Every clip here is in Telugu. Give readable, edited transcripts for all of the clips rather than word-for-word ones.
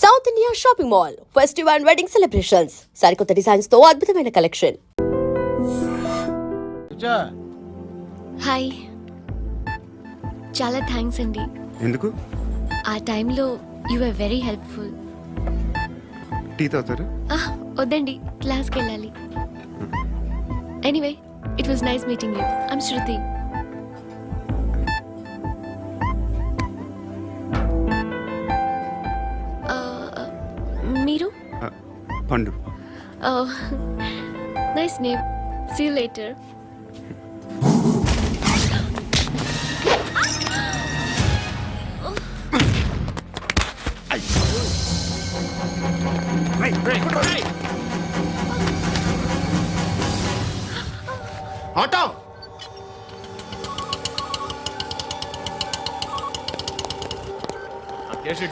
South India shopping mall festive and wedding celebrations సరికొత్త డిజైన్స్ తో అద్భుతమైన కలెక్షన్. హాయ్, చాలా థ్యాంక్స్ అండి. ఎందుకు? ఆ టైంలో you are very helpful. Tea తాగుతారు? వద్దండి, క్లాస్కి వెళ్ళాలి. Anyway, it was nice meeting you. I'm Shruti. మీరు? Pandu. Nice name. See you later. Auto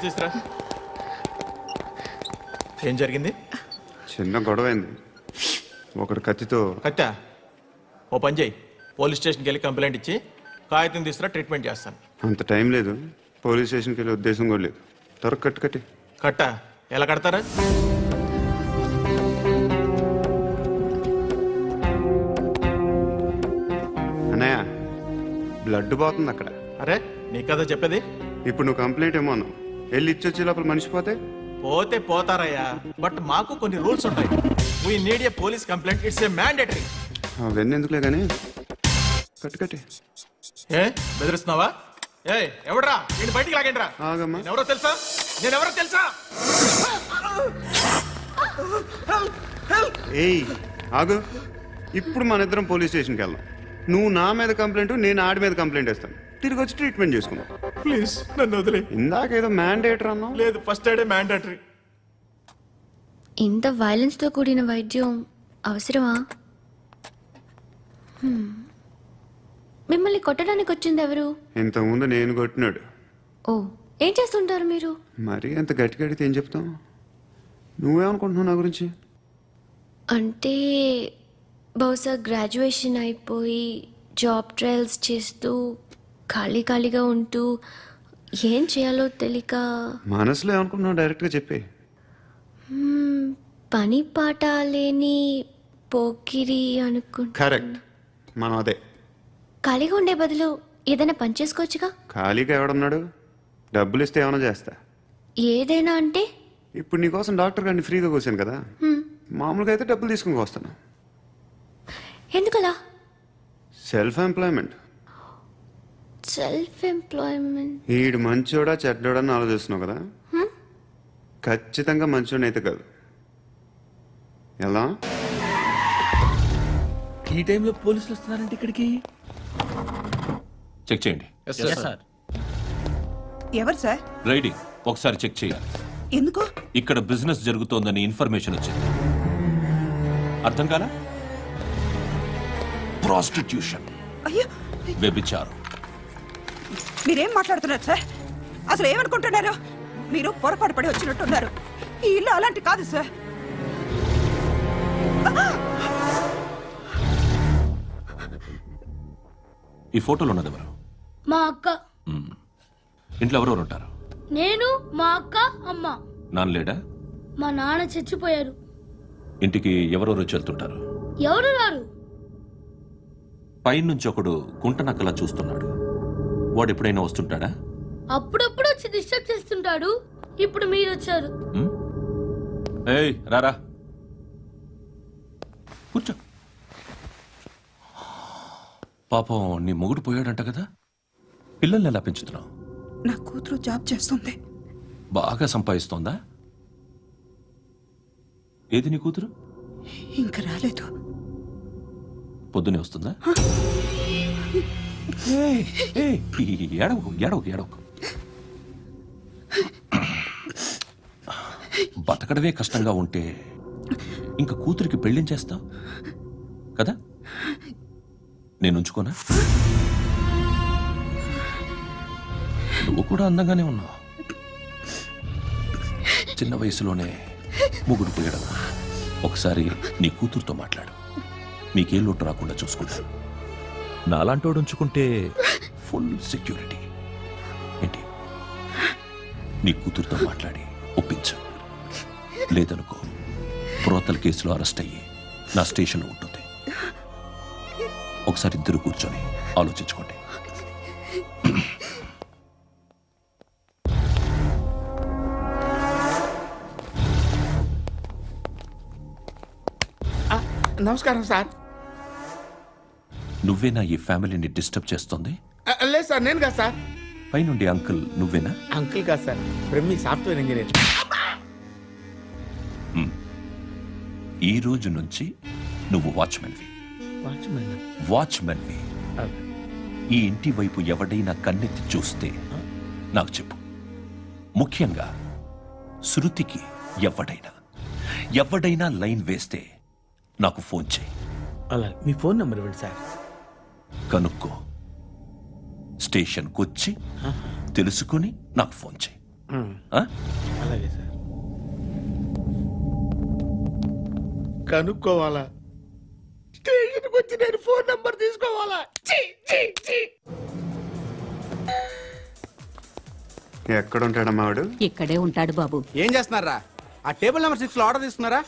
తీసురా. ఏం జరిగింది? చిన్న గొడవ అయింది. ఒకడు కత్తితో. కట్టా? ఓ పని చేయి, పోలీస్ స్టేషన్కి వెళ్ళి కంప్లైంట్ ఇచ్చి కాగితం తీసుకురా, ట్రీట్మెంట్ చేస్తాను. అంత టైం లేదు. పోలీస్ స్టేషన్కి వెళ్ళే ఉద్దేశం కూడా లేదు. త్వరగా కట్టి. కట్టా? ఎలా కడతారా? అన్నయ్య, బ్లడ్ పోతుంది అక్కడ. అరే, నీ కదా చెప్పేది. ఇప్పుడు నువ్వు కంప్లైంట్ ఏమో అన్నావు. వెళ్ళి ఇచ్చొచ్చే లోపల మనిషి పోతే పోతే పోతారయ్యా, బట్ మాకు కొన్ని రూల్స్ ఉంటాయి. We need a police complaint. It's a mandatory. అవన్నీ ఎందుకులే కానీ కట్టి. ఏ బెదిరిస్తున్నావా? ఏ ఎవడ్రా? నేను బయటికి లాగండి రా. ఆగమ్మా. నేనెవరో తెలుసా? ఏయ్ ఆగు. ఇప్పుడు మన ఇద్దరం పోలీస్ స్టేషన్కి వెళ్దాం. నువ్వు నా మీద కంప్లైంట్, నేను ఆడి మీద కంప్లైంట్ వేస్తాను. తిరిగి వచ్చి ట్రీట్మెంట్ చేసుకుందాం. ప్లీజ్ నన్ను వదిలే. ఇందాకేదో మ్యాండేటర్ అన్నావు. లేదు, ఫస్ట్ ఎయిడే మ్యాండేటరీ. ఇంత వైలెన్స్తో కూడిన వైద్యం అవసరమా? మిమ్మల్ని కొట్టడానికి వచ్చింది ఎవరు? ఇంతకుముందు నేను కొట్టినాడు. ఓ, ఏం చేస్తుంటారు మీరు? మరీ అంత గట్టిగా అడిగితే ఏం చెప్తాం? నువ్వేమనుకుంటున్నావు నా గురించి? అంటే బహుశా గ్రాడ్యుయేషన్ అయిపోయి జాబ్ ట్రయల్స్ చేస్తూ ఖాళీగా ఉంటూ ఏం చేయాలో తెలియక. మనసులో ఏమనుకుంటున్నావు డైరెక్ట్గా చెప్పే. పని పాట లేని పోకిరి అనుకుంటా. కరెక్ట్, మనం అదే. ఖాళీగా ఉండే బదులు ఏదైనా పని చేసుకోవచ్చుగా. ఖాళీగా ఎవడన్నాడు? డబ్బులు ఇస్తే ఏమైనా చేస్తా. ఏదైనా అంటే? ఇప్పుడు నీకోసం డాక్టర్ గారిని ఫ్రీగా కూర్చాను కదా. మామూలుగా అయితే డబ్బులు తీసుకుని వస్తాను. ఎందుకలా? Self employment. ఈడు మంచోడా చెడ్డోడా అని ఆలోచిస్తున్నావు కదా. ఖచ్చితంగా మంచోడని అయితే కాదు. ఎలా? ఈ టైంలో పోలీసులు వస్తున్నారంటే ఇక్కడికి. చెక్ చేయండి. ఎవరు సార్? రైడింగ్ ఒకసారి చెక్ చేయాలి. ఎందుకు? ఇక్కడ బిజినెస్ జరుగుతోందని ఇన్ఫర్మేషన్ వచ్చింది. అర్థం కాలా? ప్రాస్టిట్యూషన్, అయ్యో, వ్యభిచారం. మీరేం మాట్లాడుతున్నారు సార్? అసలు ఏమనుకుంటున్నారు? మీరు పొరపాటు పడి వచ్చినట్టున్నారు. ఈ ఇల్లు అలాంటి కాదు సార్. ఈ ఫోటోలో ఉన్నది ఎవరు? మా అక్క. ఇంట్లో ఎవరెవరు ఉంటారు? నేను, మా అక్క, అమ్మ. నాన్న లేడా? మా నాన్న చచ్చిపోయారు. ఇంటికి ఎవరెవరు వచ్చి వెళ్తుంటారు? ఎవరు రారు. పైనుంచి ఒకడు గుంటనక్కలా చూస్తున్నాడు. వాడు ఎప్పుడైనా వస్తుంటాడా? అప్పుడప్పుడు వచ్చి డిస్టర్బ్ చేస్తుంటాడు. ఇప్పుడు మీరు వచ్చారు. ఏయ్ రారా, కూర్చో. పాపం నీ మొగుడు పోయాడంట కదా. పిల్లల్ని ఎలా పెంచుతున్నావు? నా కూతురు జాబ్ చేస్తుంది. బాగా సంపాదిస్తోందా? ఏది నీ కూతురు? ఇంకా రాలేదు. పొద్దునే వస్తుందా? ఏడవకు. బతకడమే కష్టంగా ఉంటే ఇంకా కూతురికి పెళ్ళించేస్తావు కదా. నేను ఉంచుకోనా? నువ్వు కూడా అందంగానే ఉన్నావు. చిన్న వయసులోనే ముగ్గురు పోయడం. ఒకసారి నీ కూతురుతో మాట్లాడు. మీకే లోటు రాకుండా చూసుకుంటాను. నాలాంటోడు ఉంచుకుంటే ఫుల్ సెక్యూరిటీ. ఏంటి? నీ కూతురుతో మాట్లాడి ఒప్పించు. లేదనుకో ప్రోతల కేసులో అరెస్ట్ అయ్యి నా స్టేషన్లో ఉంటుంది. ఒకసారి ఇద్దరు కూర్చొని ఆలోచించుకోండి. నమస్కారం సార్. నువ్వేనా ఈ ఫ్యామిలీని డిస్టర్బ్ చేస్తుంది? లేదు సార్, నేను కాదు సార్. పైనుండి అంకుల్ నువ్వేనా? అంకుల్ కాదు సార్, బ్రహ్మి సాఫ్ట్వేర్ ఇంజనీర్. ఈ రోజు నుంచి నువ్వు వాచ్మెన్వి. వాచ్మెన్. వాచ్మెన్వి. ఈ ఇంటి వైపు ఎవడైనా కన్నెత్తి చూస్తే నాకు చెప్పు. ముఖ్యంగా శృతికి ఎవడైనా లైన్ వేస్తే నాకు ఫోన్ చేయి. అలా మీ ఫోన్ నెంబర్ ఇవ్వండి సార్. కనుక్కో, స్టేషన్కి వచ్చి తెలుసుకుని నాకు ఫోన్ చేయి. ఆ? అలాగే సార్. కనుక్కోవాలా? స్టేషన్కి వచ్చి నేను ఫోన్ నంబర్ తీసుకోవాలా? ఎక్కడ ఉంటాడమ్మా వాడు? ఇక్కడే ఉంటాడు బాబు. ఏం చేస్తున్నారా? ఆ టేబుల్ నెంబర్ 6 లో ఆర్డర్ తీసుకున్నారా?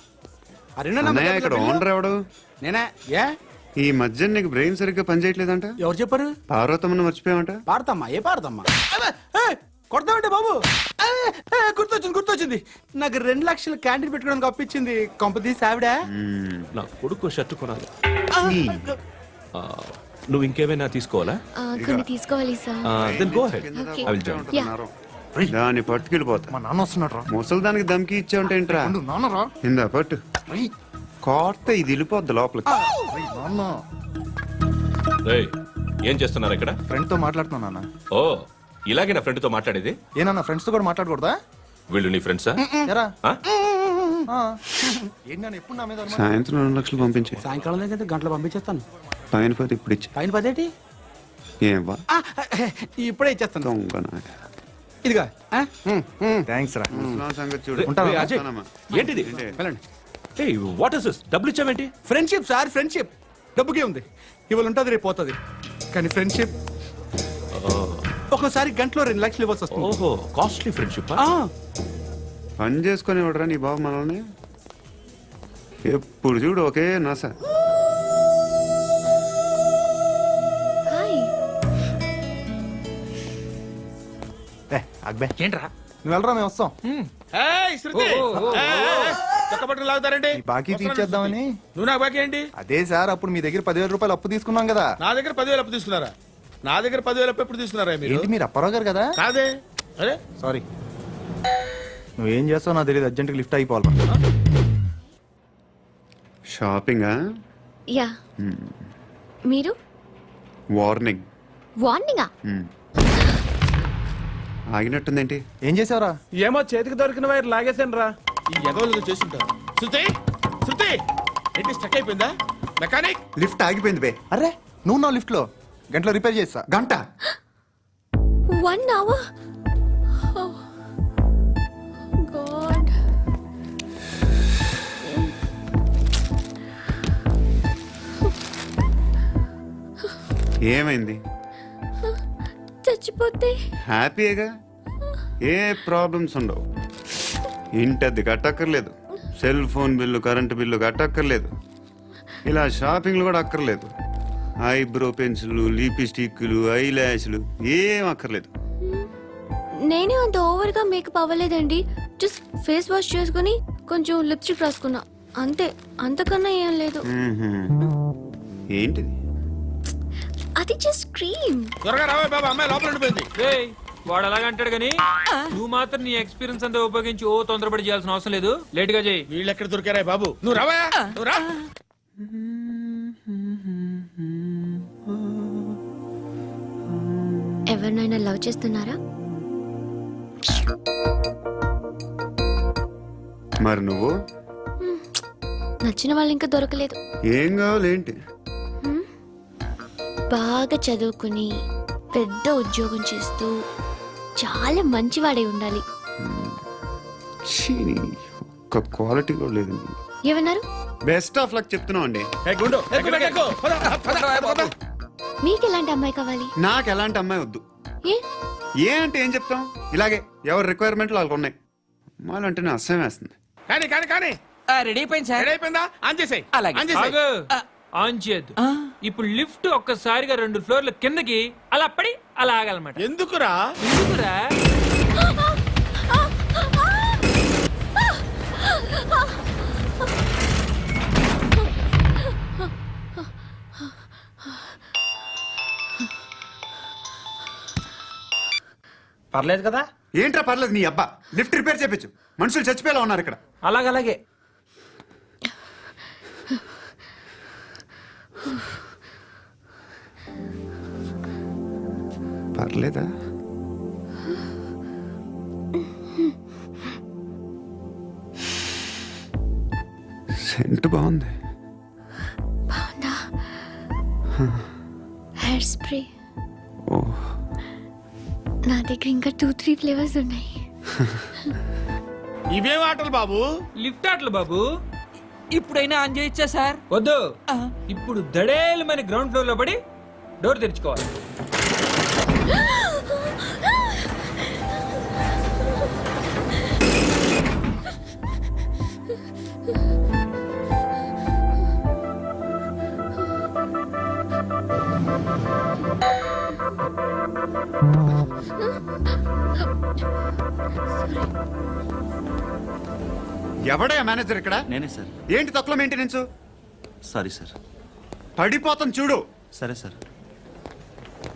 ఆ రెండో నెంబర్ అన్నయ్య, ఇక్కడ ఓనర్ ఎవడు? నేనే. ఏ ఈ మధ్య నీకు బ్రెయిన్ సరిగ్గా పనిచేయట్లేదంట. ఎవరు చెప్పారు? పార్వతమ్మను మర్చిపోయావంట. పాడతామ్మా? ఏ పాడతామ్మా? కొడతామంటే బాబు. గుర్తొచ్చింది. నాకు 2 లక్షలు క్యాంటీన్ పెట్టుకోవడానికి అప్పించింది కొంపదీసి ఆవిడ. నా కొడుకు షర్ట్ కొనాలి. నువ్వు ఇంకేమైనా తీసుకోవాలా? కొన్ని తీసుకోవాలి sir. Then go ahead. Okay. I will join. దాన్ని పట్టుకెళ్ళిపోతా. మా నాన్న వస్తున్నాడు రా. ముసలి దానికి దమ్కి ఇచ్చావంటే ఏంట్రా? నాన్న రా. ఇందా పట్టు. కోర్త ఇది వెళ్ళిపోద్ది లోపలికి. నాన్న రేయ్, ఏం చేస్తున్నారు ఇక్కడ? ఫ్రెండ్ తో మాట్లాడుతున్నా నాన్న. ఓ, ఇలాగే నా ఫ్రెండ్తో మాట్లాడేది? ఏనా ఫ్రెండ్స్ తో కూడా మాట్లాడకూడదా? వీళ్ళు నీ ఫ్రెండ్సా? ఎరా ఆ? ఏంటి నాన్న ఎప్పుడు నా మీద అనుమానం? సాయంత్రం 2 లక్షలు పంపించే. సాయంకాలం దగ్గర గంటలు పంపించేస్తాను. పైన పోతే ఇప్పుడు ఇచ్చే. పైన 10 ఏంటి? ఏం వా ఇప్పుడే ఇచ్చేస్తాను. దొంగ నాయ. ఇదిగా థ్యాంక్స్ రా. ముసలాం సంగతి చూడు. ఉంటాను. రేయ్, అజయ్, ఉంటానమ్మా. ఏంటిది? వెళ్ళండి. ఏయ్, వాట్ ఇస్ దిస్? డబ్బులు ఇచ్చావేంటి? Friendship sir, friendship. డబ్బుకే ఉంది. ఇవాళ ఉంటుంది, రేపు పోతుంది. కానీ ఫ్రెండ్షిప్ ఒక్కోసారి గంటలో 2 లక్షలు ఇవ్వాల్సి వస్తుంది. ఓహో, కాస్ట్లీ ఫ్రెండ్షిప్. పని చేసుకొని ఇవ్వడరా నీ బాబు మనల్ని? ఎప్పుడు చూడు ఒకే నాస. హాయ్. అక్బే ఏంట్రా? నువ్వు వెళ్ళరా, మేము వస్తాం. ఏయ్, శృతి! చొక్క పట్టుకుని లాగుతారండి? ఈ బాకీ తీర్చేద్దామని. నువ్వు నాకు బాకీ ఏంటి? అదే సార్, అప్పుడు మీ దగ్గర 10,000 రూపాయలు అప్పు తీసుకున్నాం కదా. నా దగ్గర 10,000 అప్పు తీసుకున్నారా? నా దగ్గర 10,000 అప్పు ఎప్పుడు తీసుకున్నారా మీరు? ఏంటి మీరు అప్పారావు గారు కదా? కాదే. అరే సారీ. నువ్వేం చేస్తావు నాకు తెలియదు, అర్జెంట్గా లిఫ్ట్ అయిపోవాలి. షాపింగా? యా. మీరు వార్నింగ్. వార్నింగా? ఆగినట్టుందేంటి? ఏం చేసావురా? ఏమో చేతికి దొరికిన వైర్ లాగేసాను రా. ఈ ఎగవలు చేస్తుంటారు. శృతి, శృతి, ఏంటి స్టక్ అయిపోయిందా? మెకానిక్. లిఫ్ట్ ఆగిపోయింది బే. అరే నువ్వు నా లిఫ్ట్ లో గంటలో రిపేర్ చేస్తా. గంట? 1 hour? Oh. God. ఏమైంది? చచ్చిపోతే హ్యాపీగా, ఏ ప్రాబ్లమ్స్ ఉండవు. ఇంటి అద్దె కట్టక్కర్లేదు, cell phone bill, current bill కట్టక్కర్లేదు, ఇలా షాపింగ్లు కూడా అక్కర్లేదు. ఐబ్రో పెన్సిల్లు, లిప్స్టిక్లు, ఐ ల్యాష్లు ఏం అక్కర్లేదు. నేనే అంత ఓవర్గా మేకప్ అవ్వలేదండి. జస్ట్ ఫేస్ వాష్ చేసుకుని కొంచెం లిప్స్టిక్ రాసుకున్నా అంతే. అంతకన్నా ఏం లేదు. ఏంటిది? అది జస్ట్ క్రీమ్. త్వరగా రావే బాబా, అమ్మాయి లోపల ఉండిపోయింది. వాడు అలాగంటాడు గానీ నువ్వు మాత్రం నీ ఎక్స్పీరియన్స్ అంతా ఉపయోగించి ఓ తొందరపడి చేయాల్సిన అవసరం లేదు. లేట్ గా చేయి. వీళ్ళు ఎక్కడ దొరికారా బాబు? నువ్వు రావా, నువ్వు రా. ఎవరినైనా లవ్ చేస్తున్నారా? మరి నువ్వు? నచ్చిన వాళ్ళు ఇంకా దొరకలేదు. ఏం కావాలి ఏంటి? బాగా చదువుకుని పెద్ద ఉద్యోగం చేస్తూ చాలా మంచివాడే ఉండాలి. ఛీ, ఒక్క క్వాలిటీ కూడా లేదు. ఏమన్నారు? బెస్ట్ ఆఫ్ లక్ చెప్తున్నావు అండి. ఏ గుండు, ఎక్కు, ఎక్కు. పద, పద, పద. మీకు ఎలాంటి అమ్మాయి కావాలి? నాకు ఎలాంటి అమ్మాయి వద్దు. ఏ? ఏ అంటే ఏం చెప్తాం? ఇలాగే ఎవరి రిక్వైర్మెంట్లు వాళ్ళకు ఉన్నాయి. అమ్మాయిలు అంటేనే అసహ్యం వేస్తుంది. కానీ కానీ కానీ రెడీ అయిపోయింది సార్. రెడీ అయిపోయిందా? ఆన్ చేసేయ్. అలాగే. ఆన్ చేసేయ్. ఆగు. ఆన్ చేయద్దు. ఇప్పుడు లిఫ్ట్ ఒక్కసారిగా 2 ఫ్లోర్ల కిందకి అలా పడి అలా ఆగాలన్నమాట. ఎందుకురా? ఎందుకురా? పర్లేదు కదా. ఏంట్రా పర్లేదు నీ అబ్బా, లిఫ్ట్ రిపేర్ చేయించు. మనుషులు చచ్చిపోయేలా ఉన్నారు ఇక్కడ. అలాగే పర్లేదా? సెంట్ బాగుంది. బాగుందా? హెయిర్ స్ప్రే ఓ, నా దగ్గర ఇంకా 2-3 ఫ్లేవర్స్ ఉన్నాయి. ఇవేం ఆటలు బాబు? లిఫ్ట్ ఆటలు బాబు. ఇప్పుడైనా ఆన్ చేయొచ్చా సార్? వద్దు. ఇప్పుడు దడేలు మన గ్రౌండ్ ఫ్లోర్ లో పడి డోర్ తెరుచుకోవాలి. ఎవడయ్యా మేనేజర్ ఇక్కడ? నేనే సార్. ఏంటి తక్కువ మెయింటెనెన్స్? Sorry sir. పడిపోతాం చూడు. సరే సార్.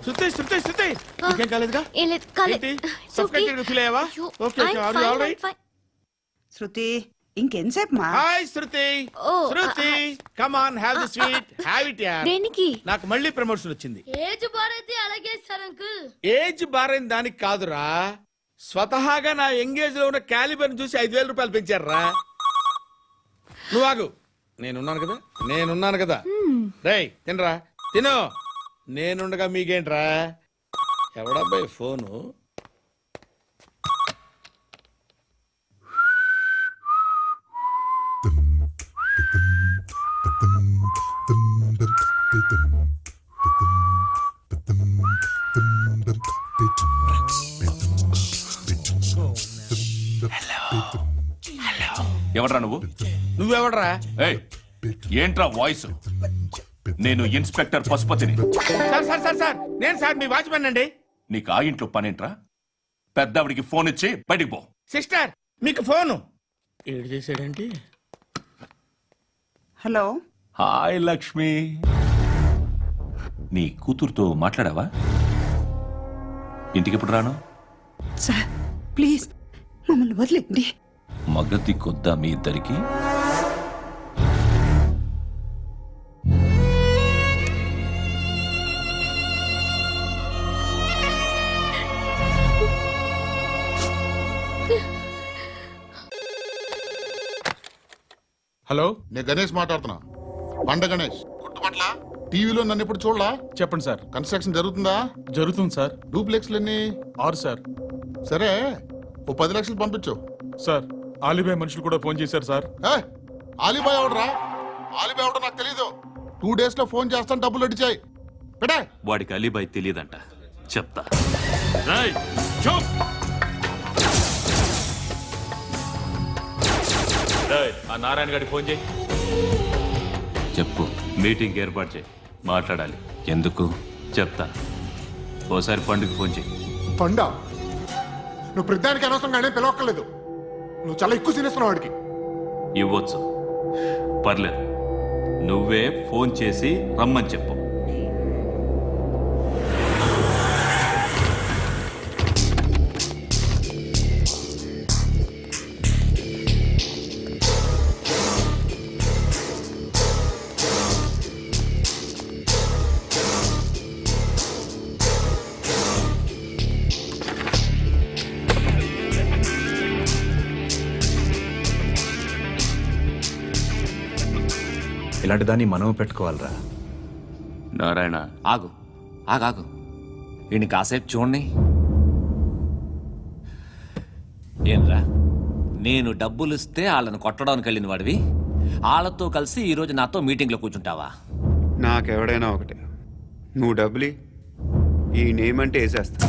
శృతి శృతి శృతి ఇంకేం కాలేదుగా? ఏం లేదు, కాలేదు. ఏంటి? It's okay. Suffocated గా feel అయ్యావా? అయ్యో, Okay, okay. I'm Are you fine, all right? I'm fine. శృతి ఇంకెంతసేపు మా hi Shruti. Oh, Shruti come on have the sweet. Have it యార్. దేనికి? నాకు మళ్ళీ ప్రమోషన్ వచ్చింది. ఏజ్ బారైతే అలాగే సార్ అంకుల్. ఏజ్ బారైన దానికి కాదురా, స్వతహాగా నా ఎంగేజ్ లో ఉన్న క్యాలిబర్ చూసి 5,000 రూపాయలు పెంచారా. నువ్వు ఆగు, నేనున్నాను కదా. రేయ్ తినరా, తిను. నేనుండగా మీకేంట్రా? ఎవడబ్బాయి ఫోను? ఎవడ్రా నువ్వు? నువ్వెవడరా? ఏయ్, ఏంట్రా వాయిస్? నేను ఇన్స్పెక్టర్ పశుపతిని. సార్ నేను సార్ మీ వాచ్మెన్ అండి. నీకు ఆ ఇంట్లో పనేంట్రా? పెద్దవిడికి ఫోన్ ఇచ్చి బయటికి పో. సిస్టర్ మీకు ఫోను. ఏడు చేశాడేంటి? హలో. హాయ్ లక్ష్మి. నీ కూతురుతో మాట్లాడావా? ఇంటికి ఎప్పుడు రాను? సార్ ప్లీజ్ మమ్మల్ని వదిలేండి. మగతి కొద్దా మీ ఇద్దరికి? హలో, నేను గణేష్ మాట్లాడుతున్నా. బండ గణేష్ గుర్తుపట్ల? టీవీలో నన్ను ఎప్పుడు చూడలా? చెప్పండి సార్. కన్స్ట్రక్షన్ జరుగుతుందా? జరుగుతుంది సార్. డూప్లెక్స్లు ఎన్ని? 6 సార్. సరే, ఓ 10 లక్షలు పంపించు. సార్, ఆలిబాయ్ మనుషులు కూడా ఫోన్ చేశారు సార్. ఆలిబాయ్ ఎవడరా? ఆలిబాయ్ ఎవడో నాకు తెలీదు. 2 days లో ఫోన్ చేస్తాను, డబ్బులు అడిచాయి. పెడే. వాడికి అలీబాయ్ తెలియదంట, చెప్తా. ఆ నారాయణ గారికి ఫోన్ చేయి. చెప్పు. మీటింగ్ ఏర్పాటు చేయి, మాట్లాడాలి. ఎందుకు చెప్తా. ఓసారి పండుగ ఫోన్ చేయి. పండ నువ్వు ప్రతిదానికి అనవసరంగానే పిలవక్కర్లేదు. నువ్వు చాలా ఎక్కువ తినేస్తున్నావు వాడికి. ఇవ్వచ్చు, పర్లేదు. నువ్వే ఫోన్ చేసి రమ్మని చెప్పు. ఇలాంటి దాన్ని మనం పెట్టుకోవాలరా. నారాయణ, ఆగు ఆగాగు. వీడిని కాసేపు చూడండి. ఏంరా, నేను డబ్బులు ఇస్తే వాళ్ళని కొట్టడానికి వెళ్ళిన వాడివి, వాళ్ళతో కలిసి ఈరోజు నాతో మీటింగ్లో కూర్చుంటావా? నాకెవడైనా ఒకటే. నువ్వు డబ్బులి, ఈ నేమ్ అంటే వేసేస్తా.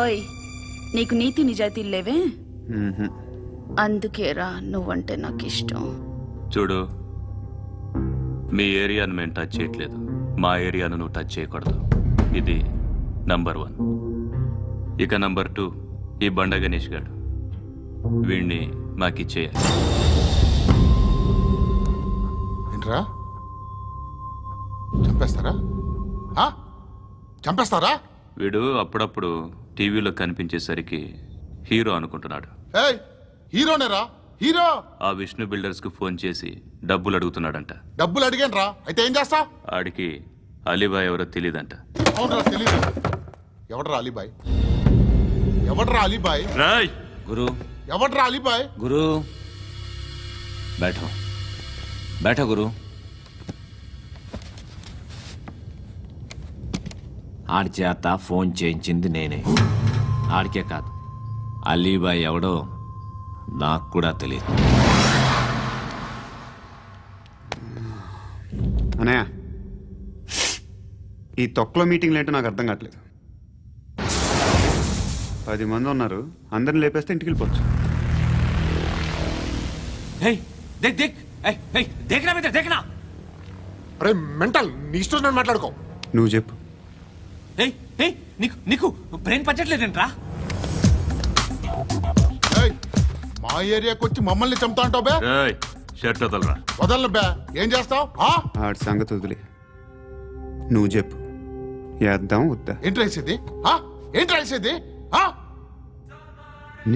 ఓయ్ నీకు నీతి నిజాయితీలు లేవే, మ్మ్హ. అందుకేరా నువ్వంటే నాకు ఇష్టం. చూడు, మీ ఏరియాను మేము టచ్ చేయట్లేదు, మా ఏరియాను నువ్వు టచ్ చేయకూడదు. ఇది నంబర్ 1. ఇక నంబర్ 2, ఈ బండ గణేష్ గాడు, వీణ్ణి మాకిచ్చేయాలి. ఏంట్రా, చంపేస్తారా? ఆ? చంపేస్తారా? వీడు అప్పుడప్పుడు టీవీలో కనిపించేసరికి హీరో అనుకుంటున్నాడు. ఏయ్, హీరోనేరా, హీరో. ఆ విష్ణు బిల్డర్స్కు ఫోన్ చేసి డబ్బులు అడుగుతున్నాడంట. డబ్బులు అడిగాను రా, అయితే ఏం చేస్తా? ఆడికి అలీబాయ్ ఎవరో తెలియదంట. అవునరా, తెలీదు. ఎవడ్రా అలీబాయ్? ఎవడ్రా అలీబాయ్? రాయ్ గురు, ఎవడ్రా అలీబాయ్? గురు, बैठो बैठो గురు. ఆడి చేత ఫోన్ చేయించింది నేనే. ఆడికే కాదు, అలీబాయ్ ఎవడో నాకు కూడా తెలియదు. అనయ్య, ఈ తొక్కలో మీటింగ్లు ఏంటో నాకు అర్థం కావట్లేదు. 10 మంది ఉన్నారు, అందరిని లేపేస్తే ఇంటికి వెళ్ళిపోవచ్చు. దేక్ దేక్, దేఖనా బేటా దేఖనా. అరే మెంటల్, నీ ఇష్టం నేను మాట్లాడుకో. నువ్వు చెప్పు. నీకు నీకు బ్రెయిన్ పచ్చట్లేదంట్రా. ఏయ్, మా ఏరియాకి వచ్చి మమ్మల్ని చంపుతా అంటావు బే? రాయ్ షర్ట్ వదలరా. వదలను బే, ఏం చేస్తావు? ఆడి సంగతి వదిలే, నువ్వు చెప్పు. వేద్దాం వద్దా? ఏంటి రాసేది? ఏంటి రాసేది?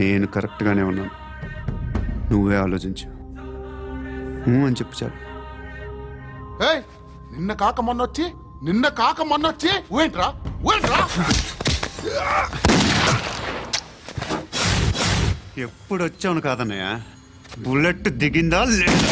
నేను కరెక్ట్గానే ఉన్నాను, నువ్వే ఆలోచించు. అని చెప్పు చాలు. ఏయ్, నిన్న కాక మొన్నొచ్చి ఊయంట్రా. ఎప్పుడు వచ్చావును కాదన్నయ్య, బుల్లెట్ దిగిందా లేదా?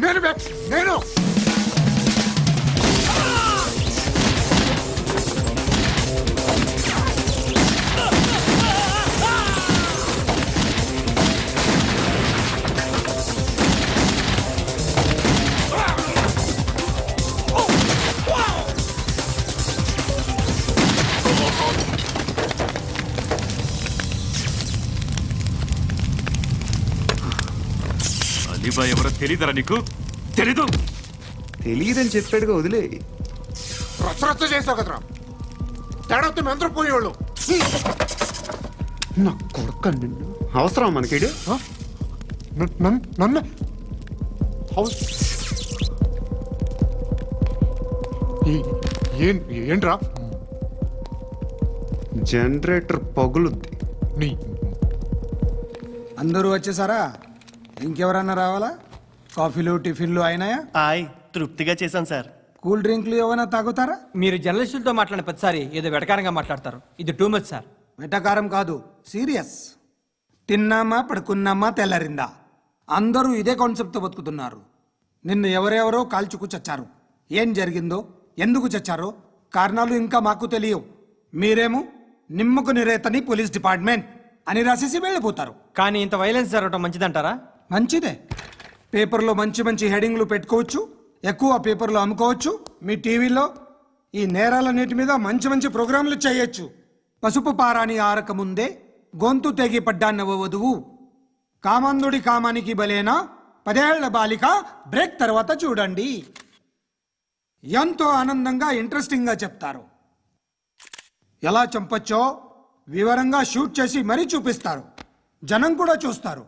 నేను బే, నేను. అలీబాయ్ ఎవరో తెలీదరా నీకు? తెలీదు? తెలియదని చెప్పాడుగా, వదిలే. రచ్చ చేసావు కదరా, తేడా వస్తే మెంతరం పోయేవాళ్ళు. నా కొడుకు నిన్ను అవసరం మనకిడు. నన్ను హౌస్ ఏంట్రా? జనరేటర్ పగులుద్ది. నీ అందరూ వచ్చేసారా? ఇంకెవరన్నా రావాలా? కాఫీలు టిఫిన్లు అయినాయా? తృప్తిగా చేశాను సార్. కూల్ డ్రింక్లు ఏమైనా తాగుతారా? మీరు జర్నలిస్టులతో మాట్లాడిన ప్రతిసారి ఏదో వెటకారంగా మాట్లాడతారు. ఇది టూ మచ్ సార్. వెటకారం కాదు, సీరియస్. తిన్నామా పడుకున్నామా తెల్లరిందా, అందరూ ఇదే కాన్సెప్ట్తో బతుకుతున్నారు. నిన్ను ఎవరెవరో కాల్చుకు చచ్చారు. ఏం జరిగిందో, ఎందుకు చచ్చారో కారణాలు ఇంకా మాకు తెలియవు. మీరేమో నిమ్మకు నిరేతని పోలీస్ డిపార్ట్మెంట్ అని రాసేసి వెళ్ళిపోతారు. కానీ ఇంత వైలెన్స్ జరగడం మంచిదంటారా? మంచిదే. పేపర్లో మంచి మంచి హెడింగ్లు పెట్టుకోవచ్చు, ఎక్కువ పేపర్లు అమ్ముకోవచ్చు. మీ టీవీలో ఈ నేరాలన్నిటి మీద మంచి మంచి ప్రోగ్రాంలు చేయొచ్చు. పసుపు పారాని ఆరక ముందే గొంతు తెగి పడ్డాన్నవ వధువు, కామందుడి కామానికి బలేనా 10 ఏళ్ల బాలిక బ్రేక్ తర్వాత చూడండి. ఎంతో ఆనందంగా ఇంట్రెస్టింగ్గా చెప్తారు. ఎలా చంపచ్చో వివరంగా షూట్ చేసి మరీ చూపిస్తారు. జనం కూడా చూస్తారు.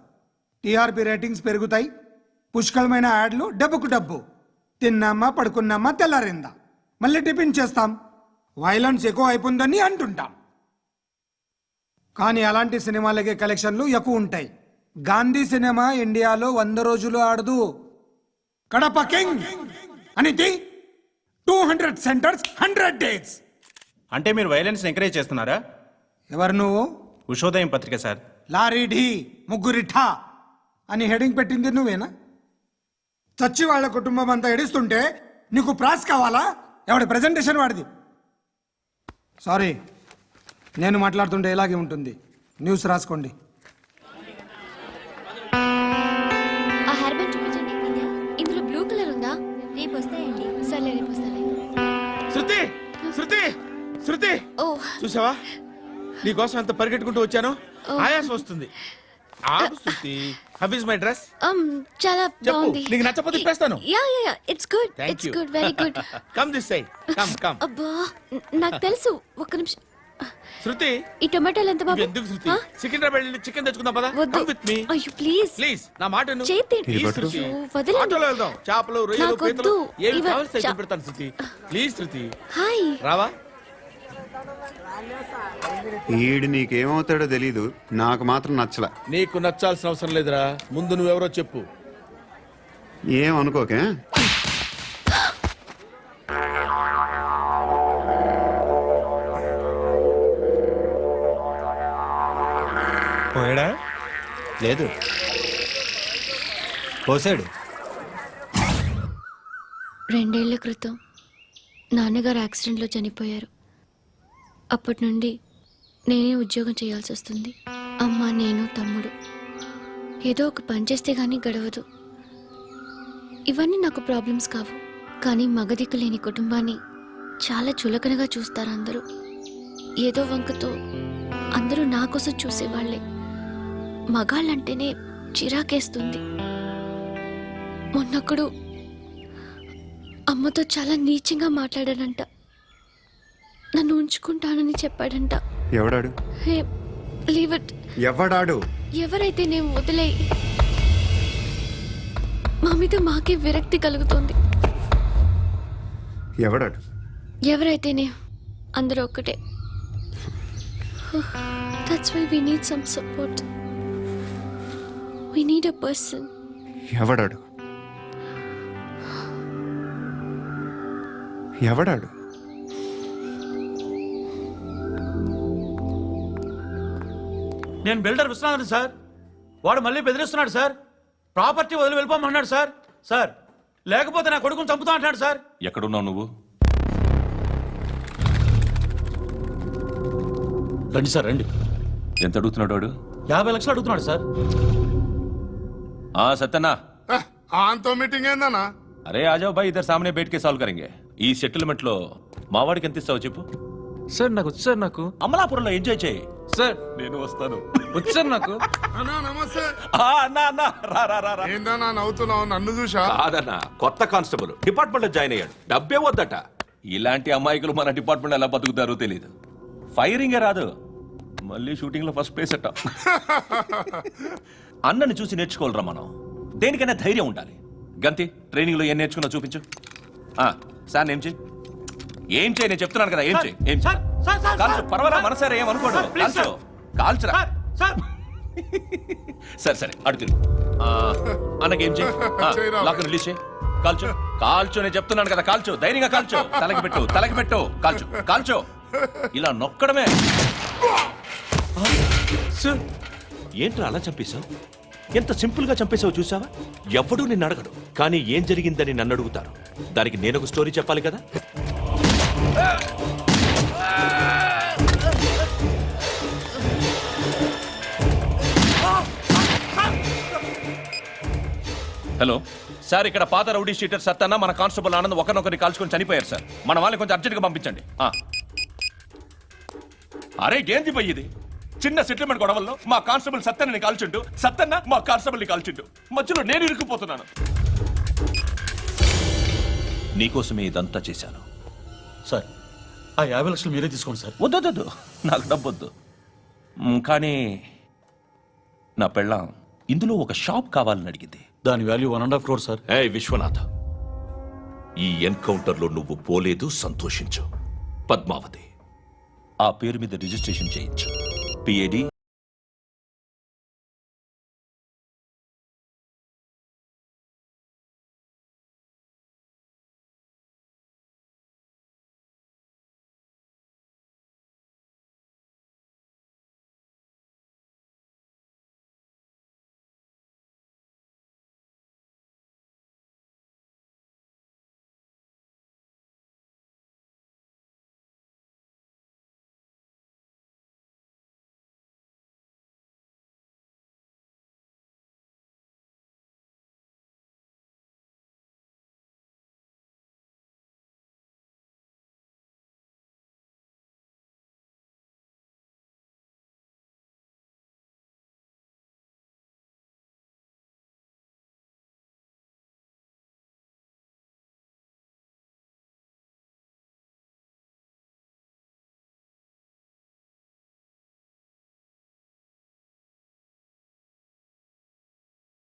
టీఆర్పీ రేటింగ్స్ పెరుగుతాయి. పుష్కలమైన యాడ్లు, డబ్బుకు డబ్బు. తిన్నామా పడుకున్నామా తెల్లారిందా, మళ్ళీ టిఫిన్ చేస్తాం. వైలెన్స్ ఎక్కువ అయిపోయిందని అంటుంటాం. కానీ అలాంటి సినిమాలకే కలెక్షన్లు ఎక్కువ ఉంటాయి. గాంధీ సినిమా ఇండియాలో 100 రోజులు ఆడదు. కడప కింగ్ అని 200 సెంటర్స్ 100 డేస్. అంటే మీరు వైలెన్స్ ఎంకరేజ్ చేస్తున్నారా? ఎవరు నువ్వు? ఉషోదయం పత్రిక సార్. లారీ ఢీ ముగ్గురిఠా అని హెడింగ్ పెట్టింది నువ్వేనా? చచ్చి వాళ్ళ కుటుంబం అంతా ఎడుస్తుంటే నీకు ప్రాస్ కావాలా? ఎవడి ప్రెజెంటేషన్ వాడిది. సారీ, నేను మాట్లాడుతుంటే ఇలాగే ఉంటుంది. న్యూస్ రాసుకోండి. ఆ హెయిర్ బ్యాండ్ చూపించండి. ఇందులో బ్లూ కలర్ ఉందా? రేపు వస్తాయండి. సరే రేపు వస్తాయి. శృతి శృతి శృతి ఓ చూసావా నీకోసం ఎంత పరిగెట్టుకుంటూ వచ్చాను. ఆయాసం వస్తుంది. ఆగు Shruti. How is my dress? చాలా చెప్పు. బాగుంది. నీకు నచ్చకపోతే తిప్పేస్తాను. Ya ya ya it's good. Thank it's you. Good. Very good. Come this side. Come come. అబ్బా నాకు తెలుసు. ఒక్క నిమిషం. శృతి ఈ టొమాటోలు ఎంత బాబు? ఎందుకు శృతి? సికింద్రాబాద్ వెళ్ళి చికెన్ తెచ్చుకుందాం పదా. వద్దు. కమ్ విత్ మీ అయ్యో ప్లీజ్ ప్లీజ్. నా మాట విను. చేతి Please, శృతి. వదలండి. ఆటోలో వెళ్దాం. చేపలు రొయ్యలు నాకు పీతలు వద్దు. ఏమి ఇవ- కావాలి చా- పెడతాను శృతి. Please Shruti hi. రావా. ఈడు నీకేమవుతాడో తెలీదు, నాకు మాత్రం నచ్చలా. నీకు నచ్చాల్సిన అవసరం లేదురా. ముందు నువ్వెవరో చెప్పు. ఏం అనుకోకే. పోయాడా? లేదు, పోసాడు. 2 ఏళ్ల క్రితం నాన్నగారు యాక్సిడెంట్లో చనిపోయారు. అప్పటి నుండి నేనే ఉద్యోగం చేయాల్సి వస్తుంది. అమ్మ, నేను, తమ్ముడు ఏదో ఒక పని చేస్తే గానీ గడవదు. ఇవన్నీ నాకు ప్రాబ్లమ్స్ కావు, కానీ మగదిక్కు లేని కుటుంబాన్ని చాలా చులకనగా చూస్తారు అందరూ. ఏదో వంకతో అందరూ నా కోసం చూసేవాళ్లే. మగాళ్ళంటేనే చిరాకేస్తుంది. మొన్నొక్కడు అమ్మతో చాలా నీచంగా మాట్లాడాడంట. నన్ను ఉంచుకుంటానని చెప్పాడంట. ఎవడాడు? Hey leave it. ఎవడాడు? ఎవరైతే నేను వదిలే. మా మీద మాకే విరక్తి కలుగుతోంది. ఎవడాడు? ఎవరైతేనే అందరూ ఒక్కటే. That's why we need some support. We need a person. ఎవడాడు? ఎవడాడు? నేను బిల్డర్ విశ్వనాథన్ సార్. వాడు మళ్ళీ బెదిరిస్తున్నాడు సార్. ప్రాపర్టీ వదిలి వెళ్ళిపోమన్నాడు సార్. సార్ లేకపోతే నా కొడుకుని చంపుతా అంటున్నాడు సార్. ఎక్కడున్నావు నువ్వు? రండి సార్ రండి. ఎంత అడుగుతున్నాడు వాడు? 50 లక్షలు అడుగుతున్నాడు సార్. సత్యనా, ఆంతో మీటింగ్ ఏందన్నా? అరే ఆజావ్ భాయ్, ఇద్దరు సామనే బయట కే సాల్వ్ కరెంగే. ఈ సెటిల్మెంట్ లో మావాడికి ఎంత ఇస్తావు చెప్పు. సార్ నాకు వచ్చు సార్. నాకు అమలాపురంలో ఎంజాయ్ చేయి సార్. నేను వస్తాను. వచ్చు సార్ నాకు. అన్నా నమస్తే. అన్నా అన్నా రా రా రా రా. ఏందన్నా నవ్వుతున్నావు? నన్ను చూసా? కాదన్నా, కొత్త కానిస్టేబుల్ డిపార్ట్మెంట్ లో జాయిన్ అయ్యాడు. డబ్బే వద్దట. ఇలాంటి అమాయకులు మన డిపార్ట్మెంట్ ఎలా బతుకుతారో తెలియదు. ఫైరింగే రాదు, మళ్ళీ షూటింగ్ లో ఫస్ట్ ప్లేస్ అట్ట. అన్నని చూసి నేర్చుకోవాలరా మనం. దేనికైనా ధైర్యం ఉండాలి. గంతి, ట్రైనింగ్ లో ఏం నేర్చుకున్నా చూపించు. సార్ ఏం చేయి, ఏం చేయి, నేను చెప్తున్నాను కదా. ఏం చేయి, ఏం చేయి. కాల్చు, పర్వాలా, మనసారా ఏమనుకోడు. కాల్చు, కాల్చురా. సరే సరే, అడు తిరుగు. అన్నకేం చేయి, లాక్ రిలీజ్ చేయి. కాల్చు, కాల్చు, నేను చెప్తున్నాను కదా. కాల్చు, ధైర్యంగా కాల్చు. తలకి పెట్టు, తలకి పెట్టు. కాల్చు, కాల్చు. ఇలా నొక్కడమే. ఏంట్రా అలా చంపేశావు? ఎంత సింపుల్ గా చంపేశావు చూసావా? ఎవడూ నిన్ను అడగడు, కానీ ఏం జరిగిందని నన్ను అడుగుతారు. దానికి నేను ఒక స్టోరీ చెప్పాలి కదా. హలో సార్, ఇక్కడ పాత రౌడీ షీటర్ సత్తన్న, మన కానిస్టేబుల్ ఆనంద్ ఒకరినొకరిని కాల్చుకొని చనిపోయారు సార్. మన వాళ్ళని కొంచెం అర్జెంట్గా పంపించండి. అరే ఏంది పోయి ఇది? చిన్న సెటిల్మెంట్ గొడవల్లో మా కానిస్టేబుల్ సత్తన్నని కాల్చుంటూ, సత్తన్న మా కానిస్టేబుల్ని కాల్చుంటూ, మధ్యలో నేను ఇరుక్కుపోతున్నాను. నీకోసమే ఇదంతా చేశాను సార్. ఆ 50 లక్షలు మీరే తీసుకోండి సార్. వద్దొద్దు, నాకు డబ్బొద్దు. కానీ నా పెళ్ళాం ఇందులో ఒక షాప్ కావాలని అడిగింది. దాని వాల్యూ 1.5 crore సార్. ఏ విశ్వనాథ, ఈ ఎన్కౌంటర్లో నువ్వు పోలేదు, సంతోషించు. పద్మావతి ఆ పేరు మీద రిజిస్ట్రేషన్ చేయించు. PAD